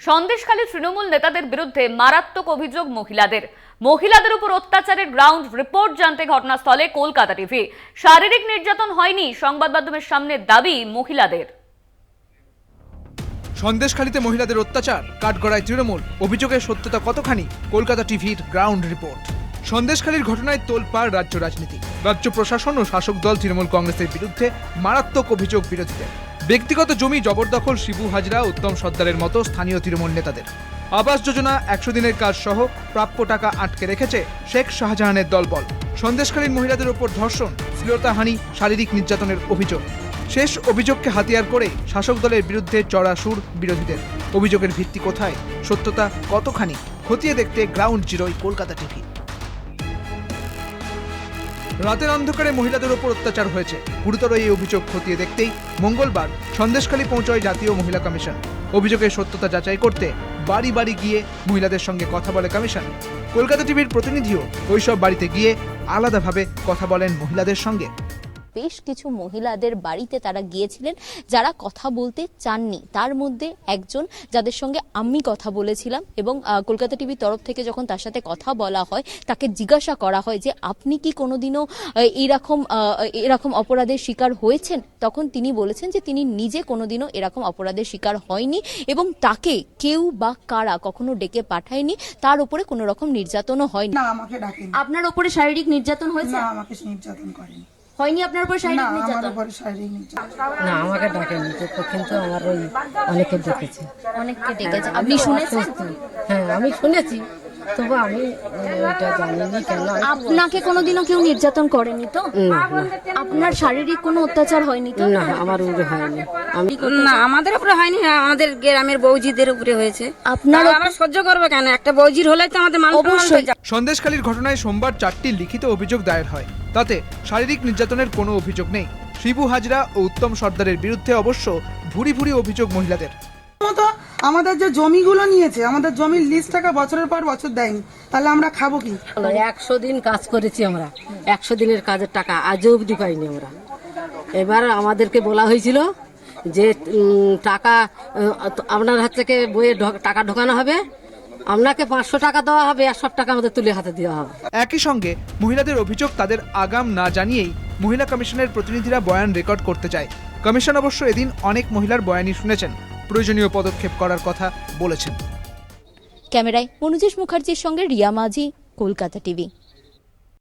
সন্দেশখালী তৃণমূল নেতাদের বিরুদ্ধে মারাত্মক অভিযোগ মহিলাদের উপর অত্যাচারের গ্রাউন্ড রিপোর্ট জানতে ঘটনাস্থলে কলকাতা টিভি। শারীরিক নির্যাতন হয়নি সংবাদ মাধ্যমের সামনে দাবি মহিলাদের। সন্দেশখালীতে মহিলাদের অত্যাচার, কাঠগড়ায় তৃণমূল, অভিযোগের সত্যতা কতখানি? কলকাতা টিভির গ্রাউন্ড রিপোর্ট। সন্দেশখালীর ঘটনায় তোলপাড় রাজ্য রাজনীতি। রাজ্য প্রশাসন ও শাসক দল তৃণমূল কংগ্রেসের বিরুদ্ধে মারাত্মক অভিযোগ বিরোধীদের। ব্যক্তিগত জমি জবরদখল শিবু হাজরা, উত্তম সর্দারের মতো স্থানীয় তৃণমূল নেতাদের। আবাস যোজনা, 100 দিনের কাজ সহ প্রাপ্য টাকা আটকে রেখেছে শেখ শাহজাহানের দলবল। সন্দেশখালীর মহিলাদের উপর ধর্ষণ, শ্লীলতাহানি, শারীরিক নির্যাতনের অভিযোগ। শেষ অভিযোগকে হাতিয়ার করে শাসক দলের বিরুদ্ধে চড়া সুর বিরোধীদের। অভিযোগের ভিত্তি কোথায়, সত্যতা কতখানি, খতিয়ে দেখতে গ্রাউন্ড জিরোয় কলকাতা টিভি। রাতের অন্ধকারে মহিলাদের উপর অত্যাচার হয়েছে, গুরুতর এই অভিযোগ খতিয়ে দেখতেই মঙ্গলবার সন্দেশখালী পৌঁছয় জাতীয় মহিলা কমিশন। অভিযোগের সত্যতা যাচাই করতে বাড়ি বাড়ি গিয়ে মহিলাদের সঙ্গে কথা বলে কমিশন। কলকাতা টিভির প্রতিনিধিও ওইসব বাড়িতে গিয়ে আলাদাভাবে কথা বলেন মহিলাদের সঙ্গে। বেশ কিছু মহিলাদের বাড়িতে তারা গিয়েছিলেন যারা কথা বলতে চাননি। তার মধ্যে একজন যাদের সঙ্গে আমি কথা বলেছিলাম, এবং কলকাতা টিভির তরফ থেকে যখন তার সাথে কথা বলা হয়, তাকে জিজ্ঞাসা করা হয় যে আপনি কি কোনোদিনও এরকম অপরাধের শিকার হয়েছেন, তখন তিনি বলেছেন যে তিনি নিজে কোনোদিনও এরকম অপরাধের শিকার হয়নি এবং তাকে কেউ বা কারা কখনো ডেকে পাঠায়নি, তার উপরে কোনো রকম নির্যাতনও হয়নি। না, আমাকে ডাকেনি। আপনার উপরে শারীরিক নির্যাতন হয়েছে? না, আমাকে নির্যাতন করেনি। হয়নি আপনার উপর শারীরিক না, নির্যাতন? আমার উপরে শারীরিক নির্যাতন। না, আমাকে ডাকেনি, কিন্তু আমার ওই অনেকে ডেকেছে। অনেককে ডেকেছে, আপনি শুনেছেন? হ্যাঁ, আমি শুনেছি, তবু আমি এটা জানিনি কেন। আপনাকে কোনোদিনও কেউ নির্যাতন করেনি তো? না, আপনার শারীরিক কোনো অত্যাচার হয়নি তো? না, আমার উপরে হয়নি। আমি না, আমাদের উপরে হয়নি, আমাদের গ্রামের বৌজিদের উপরে হয়েছে। আপনার আমরা সহ্য করবো কেন? একটা বৌজির হলে তো আমাদের মানুষ অবশ্যই। সন্দেশখালীর ঘটনায় সোমবার 4টি লিখিত অভিযোগ দায়ের হয়। তাতে শারীরিক নির্যাতনের কোনো অভিযোগ নেই। শিবু হাজরা ও উত্তম সর্দারের বিরুদ্ধে অবশ্য ভুরি ভুরি অভিযোগ মহিলাদের। আমাদের যে জমিগুলো নিয়েছে, আমাদের জমির লিস্ট টাকা বছরের পর বছর দেয়নি, তাহলে আমরা খাবো কি? 100 দিন কাজ করেছি আমরা, 100 দিনের কাজের টাকা আজও অবধি পাইনি আমরা। এবার আমাদেরকে বলা হয়েছিল যে টাকা আপনার হাত থেকে বইয়ে টাকা ঢোকানো হবে, আপনাকে 500 টাকা দেওয়া হবে, আর সব টাকা আমাদের তুলে হাতে দেওয়া হবে। একই সঙ্গে মহিলাদের অভিযোগ তাদের আগাম না জানিয়েই মহিলা কমিশনের প্রতিনিধিরা বয়ান রেকর্ড করতে চায়। কমিশন অবশ্য এদিন অনেক মহিলার বয়ানই শুনেছেন, প্রয়োজনীয় পদক্ষেপ করার কথা বলেছেন। ক্যামেরায় মনোজ মুখার্জির সঙ্গে রিয়া মাঝি, কলকাতা টিভি।